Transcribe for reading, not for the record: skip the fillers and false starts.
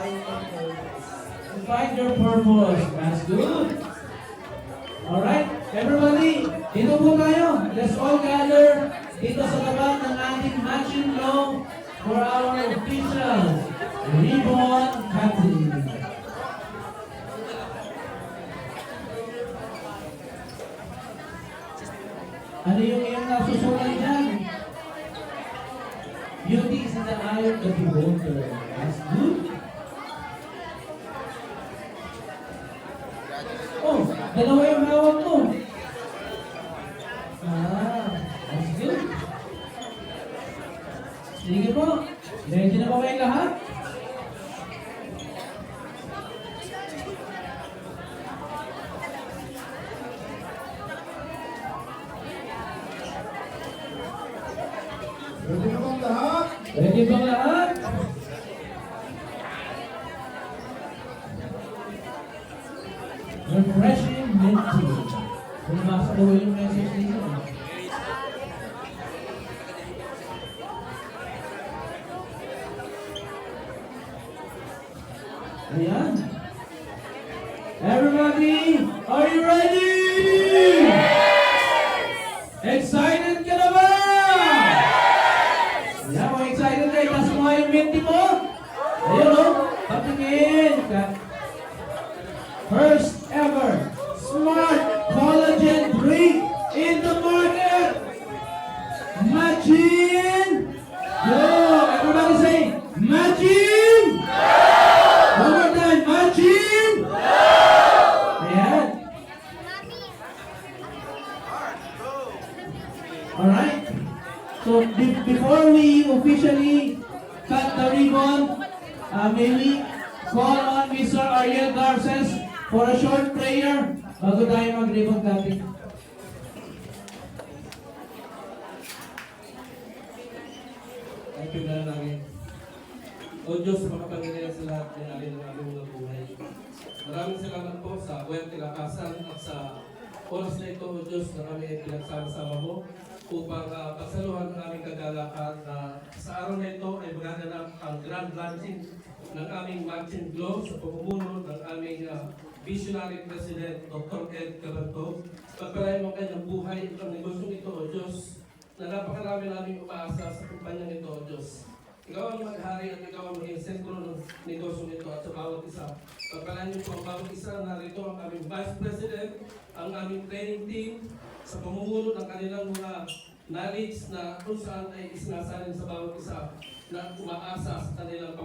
Find your purpose. That's good. Alright, everybody, dito po tayo. Let's all gather dito sa tapat ng ating matching law for our official ribbon cutting. Ano yung iyong nasusulat dyan? Beauty is in the eye of the beholder. That's good. Oh, dalawa yung hawak mo. That's good. Sige po. Ready na ba kayo lahat? Ready na bang lahat? Ready ba lahat? Refreshing mint tea. Kung nasa ko yung message dito. Ayan. Everybody, are you ready? Excited ka na ba? Yeah, kung excited kayo, taas mo nga yung mint tea mo. Ayun o, patingin ka. First ever smart collagen drink in the market. Imagine. Go! Everybody say, imagine! One more time, imagine! Ayan. Alright. So, before we officially cut the ribbon, may we call on Mr. Ariel Garces for a short prayer bago tayo mag-ribbon cutting. Ay, pinala namin. O Diyos, makapangyarihan sa lahat ng alin ng aming mga buhay. Maraming salamat po sa buhay tilakasan at sa oras na ito, O Diyos, na kami ay pinagsama-sama mo upang pagsaluhan ng aming kagalakan na sa araw na ito ay magaganap ang grand launching ng aming matching glow sa pamumuno ng aming visionary president, Dr. Ed Cabanto. Pagpalain mo kanyang buhay ang negosyong ito, O Diyos, na napakarami naming umaasa sa kumpanyang ito, O Diyos. Ikaw ang maghari at ikaw ang maging sentro ng negosyo nito at sa bawat isa. Pagpalaan niyo po ang bawat isa, narito ang aming Vice President, ang aming training team, sa pamumuno ng kanilang mga knowledge na kung saan ay isinasalin sa bawat isa na umaasa sa kanilang